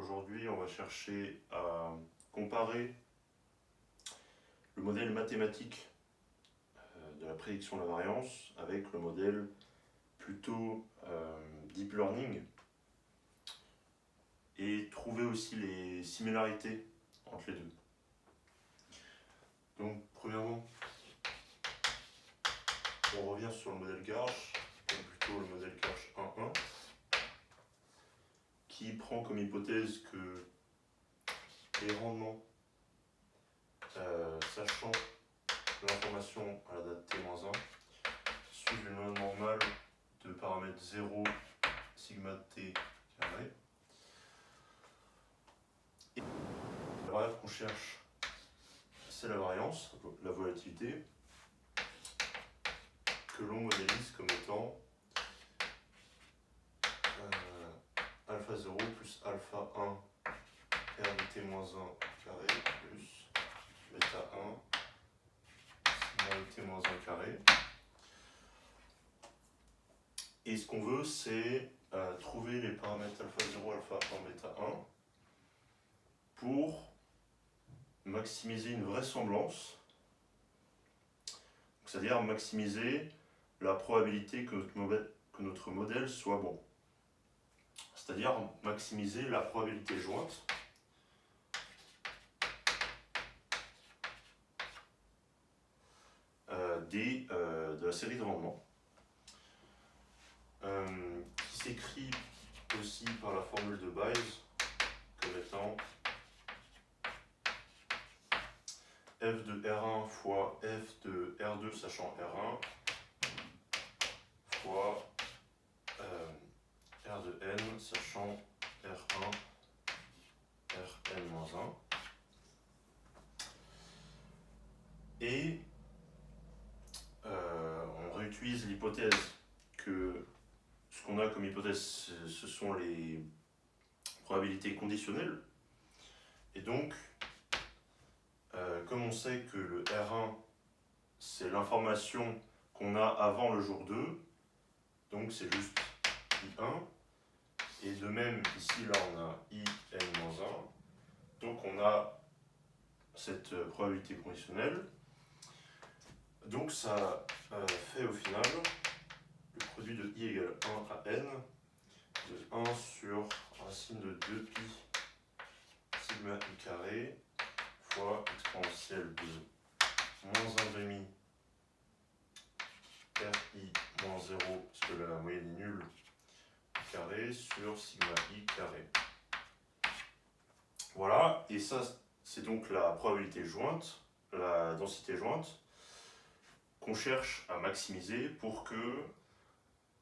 Aujourd'hui, on va chercher à comparer le modèle mathématique de la prédiction de la variance avec le modèle plutôt deep learning et trouver aussi les similarités entre les deux. Donc, premièrement, on revient sur le modèle Garch, ou plutôt le modèle Garch 1.1, qui prend comme hypothèse que les rendements, sachant l'information à la date t-1, suivent une loi normale de paramètres 0, sigma t carré. Et la variable qu'on cherche, c'est la variance, la volatilité, que l'on modélise comme étant alpha 0 plus alpha 1 r de t-1 carré plus bêta 1 sigma de t-1 carré. Et ce qu'on veut, c'est trouver les paramètres alpha 0, alpha 1, bêta 1 pour maximiser une vraisemblance, c'est-à-dire maximiser la probabilité que notre modèle soit bon. C'est-à-dire maximiser la probabilité jointe de la série de rendements, qui s'écrit aussi par la formule de Bayes comme étant f de R1 fois f de R2 sachant R1 fois R de N sachant R1 Rn-1. Et on réutilise l'hypothèse que ce qu'on a comme hypothèse, ce sont les probabilités conditionnelles. Et donc, comme on sait que le R1, c'est l'information qu'on a avant le jour 2, donc c'est juste I1. Et de même, ici, là, on a IN-1. Donc on a cette probabilité conditionnelle. Donc ça fait au final le produit de I égale 1 à N de 1 sur racine de 2pi sigma I carré fois exponentielle de moins 1 demi RI moins 0, parce que la moyenne est nulle, carré sur sigma I carré. Voilà, et ça c'est donc la probabilité jointe, la densité jointe, qu'on cherche à maximiser pour que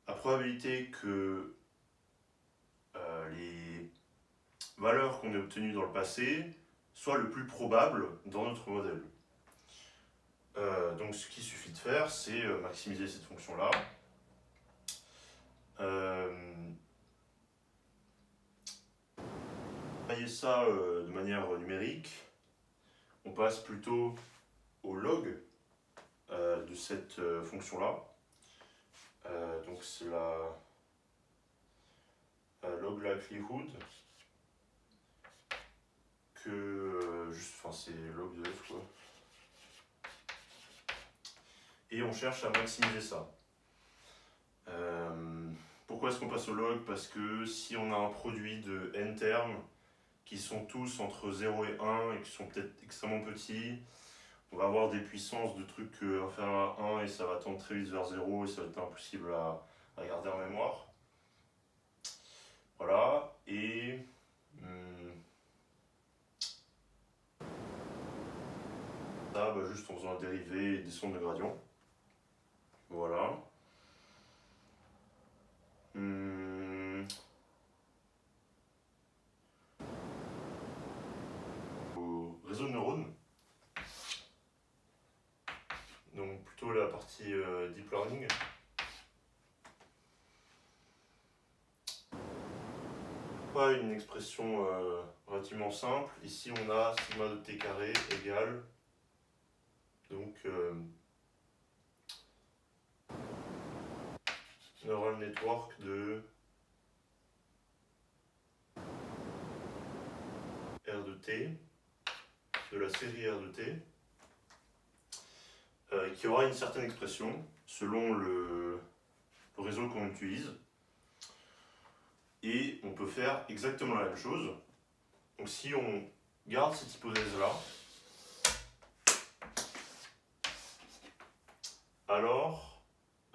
la probabilité que les valeurs qu'on a obtenues dans le passé soient le plus probable dans notre modèle. Donc ce qu'il suffit de faire, c'est maximiser cette fonction-là. Travailler ça de manière numérique, on passe plutôt au log de cette fonction-là. Donc c'est la log likelihood que c'est log de f quoi. Et on cherche à maximiser ça. Pourquoi est-ce qu'on passe au log? Parce que si on a un produit de n termes qui sont tous entre 0 et 1 et qui sont peut-être extrêmement petits, on va avoir des puissances de trucs inférieurs à 1 et ça va tendre très vite vers 0 et ça va être impossible à garder en mémoire. Voilà, et ça, juste en faisant la dérivée et descendre le gradient. Voilà. Au réseau de neurones, donc plutôt la partie deep learning. Pas une expression relativement simple. Ici on a sigma de t carré égale donc neural network de R de t, de la série R de t, qui aura une certaine expression selon le réseau qu'on utilise. Et on peut faire exactement la même chose. Donc si on garde cette hypothèse-là, alors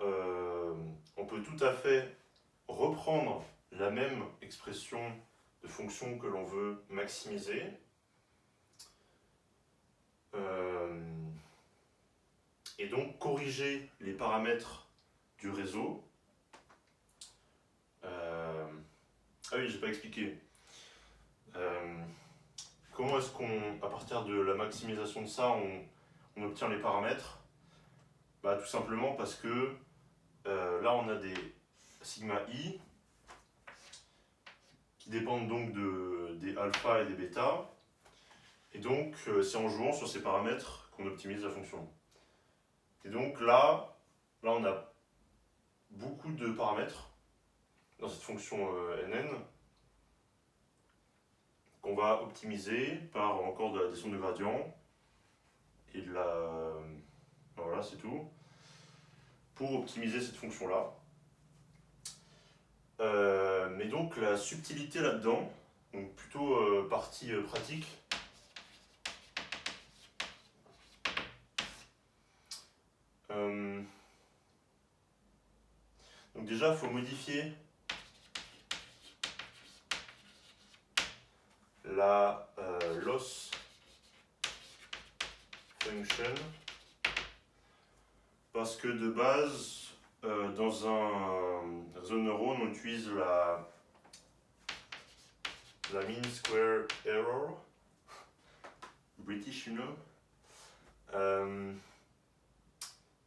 on peut tout à fait reprendre la même expression de fonction que l'on veut maximiser, et donc corriger les paramètres du réseau. Ah oui, j'ai pas expliqué. Comment est-ce qu'on, à partir de la maximisation de ça, on obtient les paramètres? Bah, tout simplement parce que là on a des sigma i qui dépendent donc des alpha et des bêta, et donc c'est en jouant sur ces paramètres qu'on optimise la fonction. Et donc là on a beaucoup de paramètres dans cette fonction nn qu'on va optimiser par encore de la descente de gradient et de la... Voilà, c'est tout. Pour optimiser cette fonction-là. Mais donc la subtilité là-dedans, donc plutôt partie pratique, donc déjà il faut modifier la loss function, parce que de base dans un réseau de neurones on utilise la mean square error, British, you know.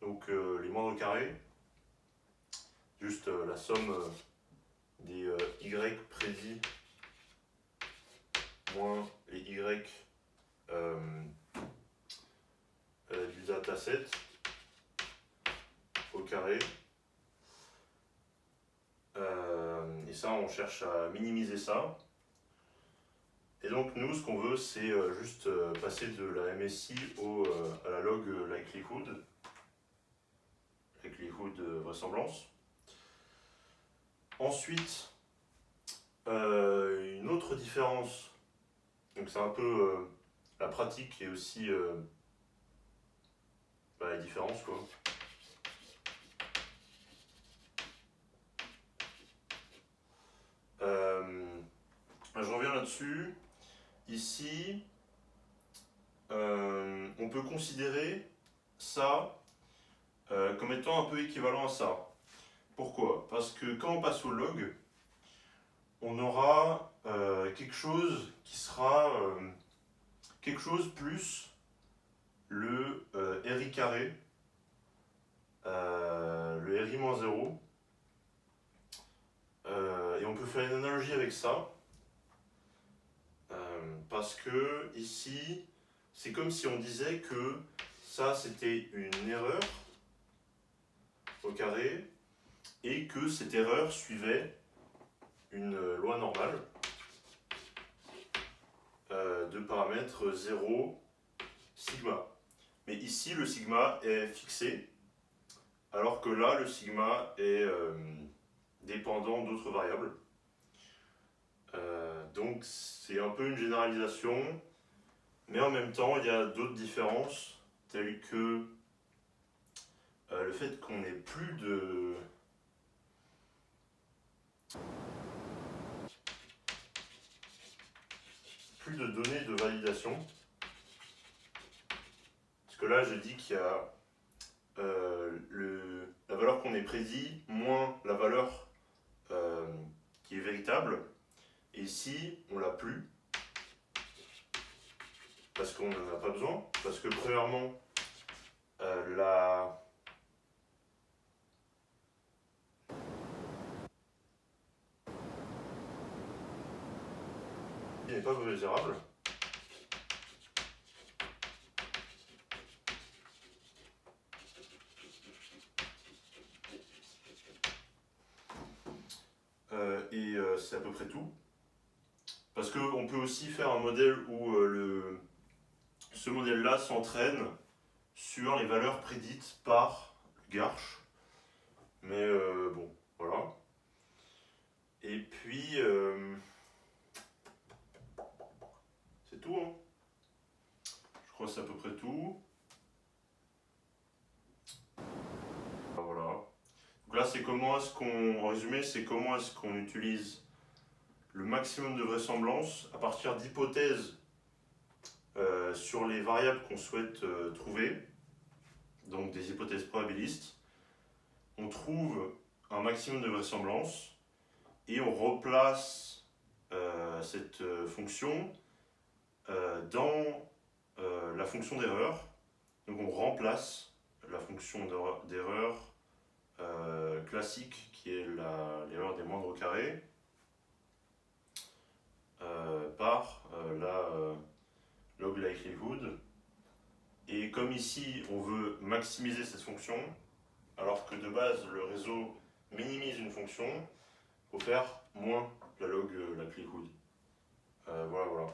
Donc les moindres carrés, juste la somme des y prédits moins les y du dataset au carré. Et ça, on cherche à minimiser ça. Et donc nous, ce qu'on veut, c'est juste passer de la MSI à la log likelihood vraisemblance. Ensuite, une autre différence, donc c'est un peu la pratique et aussi la différence, quoi. Je reviens là-dessus. Ici, on peut considérer ça comme étant un peu équivalent à ça. Pourquoi? Parce que quand on passe au log, on aura quelque chose qui sera quelque chose plus le RI carré, le RI moins 0. Et on peut faire une analogie avec ça. Parce que ici, c'est comme si on disait que ça c'était une erreur au carré et que cette erreur suivait une loi normale de paramètres 0, sigma. Mais ici le sigma est fixé, alors que là le sigma est dépendant d'autres variables. Donc c'est un peu une généralisation, mais en même temps il y a d'autres différences, telles que le fait qu'on n'ait plus de données de validation. Parce que là je dis qu'il y a la valeur qu'on est prédit moins la valeur qui est véritable. Et ici, on l'a plus, parce qu'on n'en a pas besoin, parce que premièrement, il n'est pas mesurable. Et c'est à peu près tout. Parce qu'on peut aussi faire un modèle où ce modèle-là s'entraîne sur les valeurs prédites par Garch. Mais bon, voilà. Et puis, c'est tout, hein. Je crois que c'est à peu près tout. Voilà. Donc là, c'est comment est-ce qu'on, en résumé, c'est comment est-ce qu'on utilise le maximum de vraisemblance à partir d'hypothèses sur les variables qu'on souhaite trouver, donc des hypothèses probabilistes. On trouve un maximum de vraisemblance et on replace cette fonction dans la fonction d'erreur. Donc on remplace la fonction d'erreur classique qui est l'erreur des moindres carrés par la log likelihood. Et comme ici on veut maximiser cette fonction, alors que de base le réseau minimise une fonction, il faut faire moins la log likelihood. Voilà.